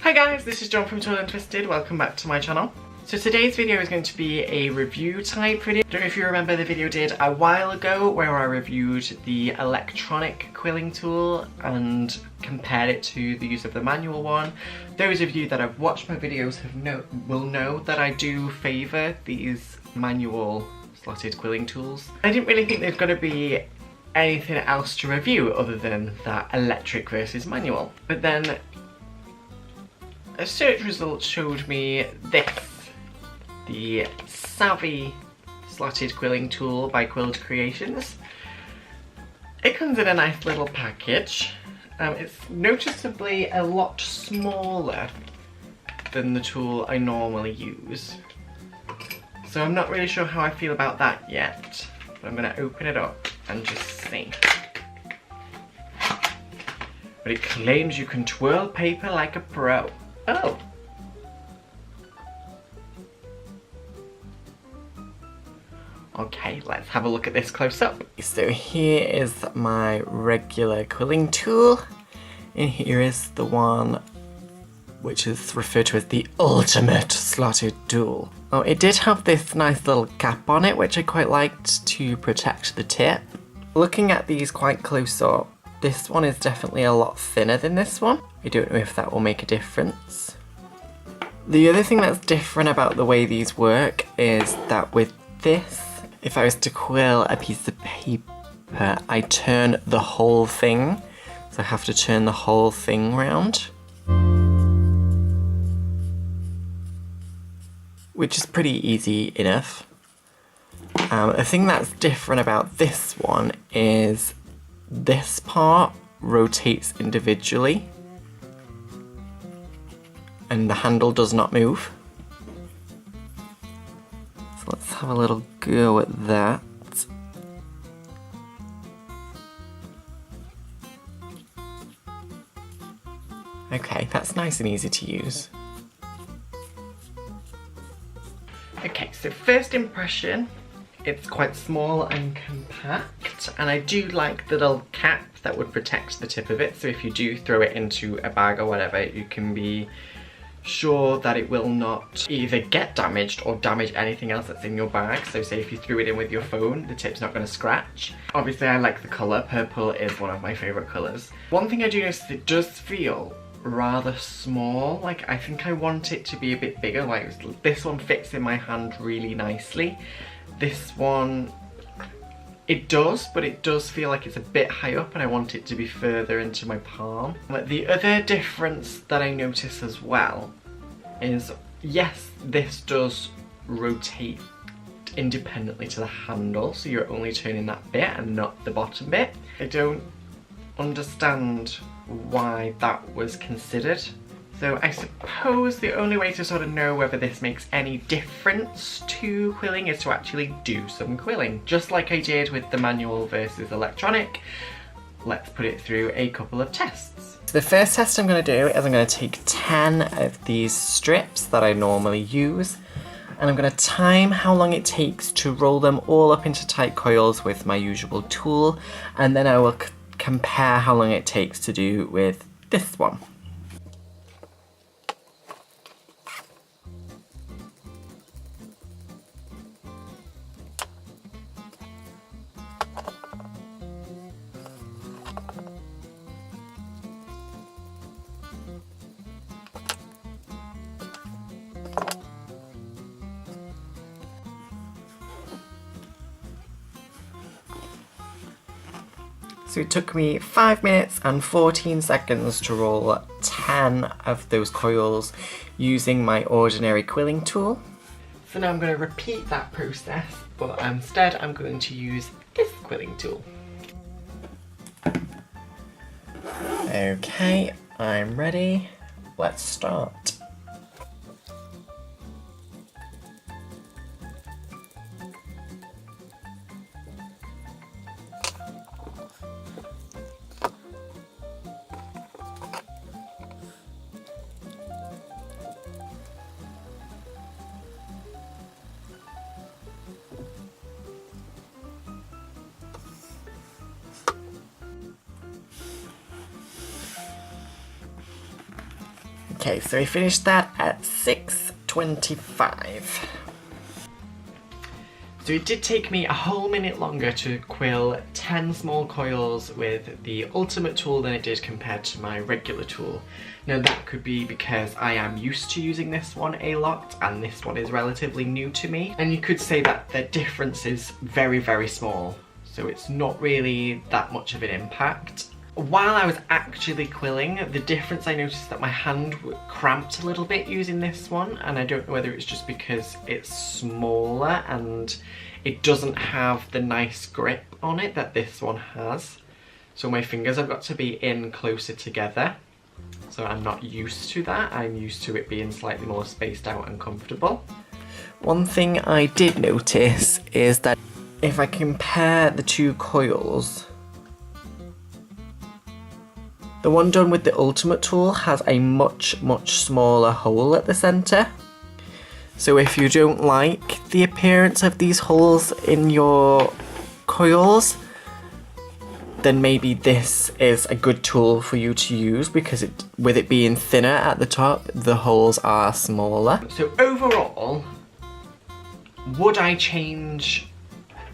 Hi guys, this is John from Twirled and Twisted. Welcome back to my channel. So today's video is going to be a review type video. I don't know if you remember the video I did a while ago where I reviewed the electronic quilling tool and compared it to the use of the manual one. Those of you that have watched my videos will know that I do favour these manual slotted quilling tools. I didn't really think there's going to be anything else to review other than that electric versus manual. But then a search result showed me this, the Savvy Slotted Quilling Tool by Quilled Creations. It comes in a nice little package. It's noticeably a lot smaller than the tool I normally use. So I'm not really sure how I feel about that yet, but I'm going to open it up and just see. But it claims you can twirl paper like a pro. Oh. Okay, let's have a look at this close up. So here is my regular quilling tool, and here is the one which is referred to as the ultimate slotted tool. Oh, it did have this nice little cap on it, which I quite liked to protect the tip. Looking at these quite close up, this one is definitely a lot thinner than this one. I don't know if that will make a difference. The other thing that's different about the way these work is that with this, if I was to quill a piece of paper, I turn the whole thing. So I have to turn the whole thing round. Which is pretty easy enough. The thing that's different about this one is this part rotates individually and the handle does not move. So let's have a little go at that. Okay, that's nice and easy to use. Okay, so first impression, it's quite small and compact, and I do like the little cap that would protect the tip of it, so if you do throw it into a bag or whatever, you can be sure that it will not either get damaged or damage anything else that's in your bag. So say if you threw it in with your phone, the tip's not going to scratch. Obviously I like the colour, purple is one of my favourite colours. One thing I do notice is it does feel rather small. Like, I think I want it to be a bit bigger. Like, this one fits in my hand really nicely. This one, it does, but it does feel like it's a bit high up and I want it to be further into my palm. But the other difference that I notice as well is, yes, this does rotate independently to the handle, so you're only turning that bit and not the bottom bit. I don't understand why that was considered. So I suppose the only way to sort of know whether this makes any difference to quilling is to actually do some quilling. Just like I did with the manual versus electronic, let's put it through a couple of tests. So the first test I'm going to do is I'm going to take 10 of these strips that I normally use, and I'm going to time how long it takes to roll them all up into tight coils with my usual tool, and then I will compare how long it takes to do with this one. So it took me 5 minutes and 14 seconds to roll 10 of those coils using my ordinary quilling tool. So now I'm going to repeat that process, but instead I'm going to use this quilling tool. Okay, I'm ready. Let's start. Okay, so we finished that at 6:25. So it did take me a whole minute longer to quill 10 small coils with the Ultimate tool than it did compared to my regular tool. Now that could be because I am used to using this one a lot and this one is relatively new to me. And you could say that the difference is very, very small. So it's not really that much of an impact. While I was actually quilling, the difference I noticed that my hand cramped a little bit using this one, and I don't know whether it's just because it's smaller and it doesn't have the nice grip on it that this one has. So my fingers have got to be in closer together. So I'm not used to that. I'm used to it being slightly more spaced out and comfortable. One thing I did notice is that if I compare the two coils, the one done with the Ultimate tool has a much smaller hole at the centre. So if you don't like the appearance of these holes in your coils, then maybe this is a good tool for you to use because with it being thinner at the top, the holes are smaller. So overall, would I change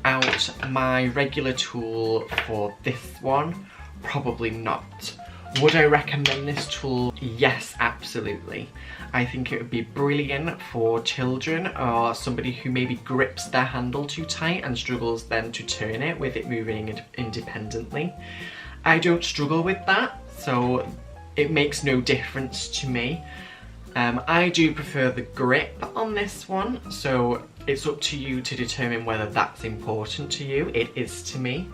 out my regular tool for this one? Probably not. Would I recommend this tool? Yes, absolutely. I think it would be brilliant for children or somebody who maybe grips their handle too tight and struggles then to turn it with it moving independently. I don't struggle with that, so it makes no difference to me. I do prefer the grip on this one, so it's up to you to determine whether that's important to you. It is to me.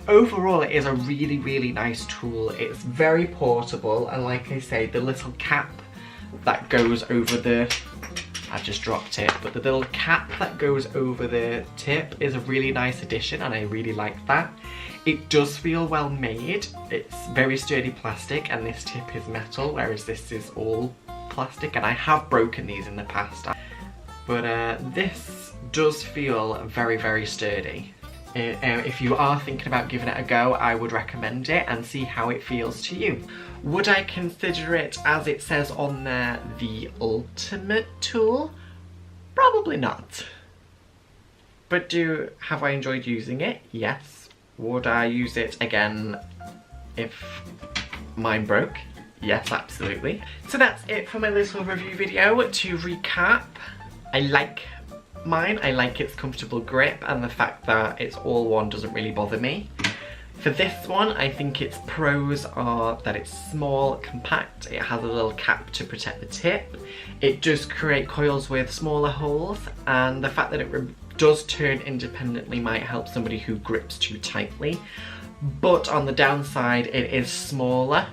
Overall, it is a really nice tool. It's very portable, and like I say, the little cap that goes over the, I just dropped it, but the little cap that goes over the tip is a really nice addition, and I really like that. It does feel well made. It's very sturdy plastic, and this tip is metal, whereas this is all plastic, and I have broken these in the past. But this does feel very sturdy. If you are thinking about giving it a go, I would recommend it and see how it feels to you. Would I consider it, as it says on there, the Ultimate tool? Probably not. But have I enjoyed using it? Yes. Would I use it again if mine broke? Yes, absolutely. So that's it for my little review video. To recap, I like mine. I like its comfortable grip and the fact that it's all one doesn't really bother me. For this one, I think its pros are that it's small, compact, it has a little cap to protect the tip, it does create coils with smaller holes, and the fact that it does turn independently might help somebody who grips too tightly. But on the downside, it is smaller.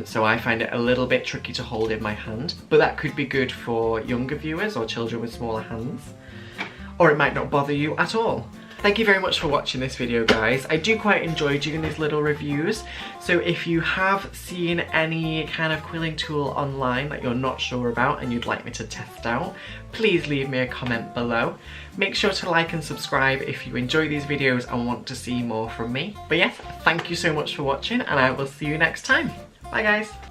So I find it a little bit tricky to hold in my hand, but that could be good for younger viewers or children with smaller hands, or it might not bother you at all. Thank you very much for watching this video, guys. I do quite enjoy doing these little reviews, so if you have seen any kind of quilling tool online that you're not sure about and you'd like me to test out, please leave me a comment below. Make sure to like and subscribe if you enjoy these videos and want to see more from me. But yes, thank you so much for watching, and I will see you next time. Bye guys!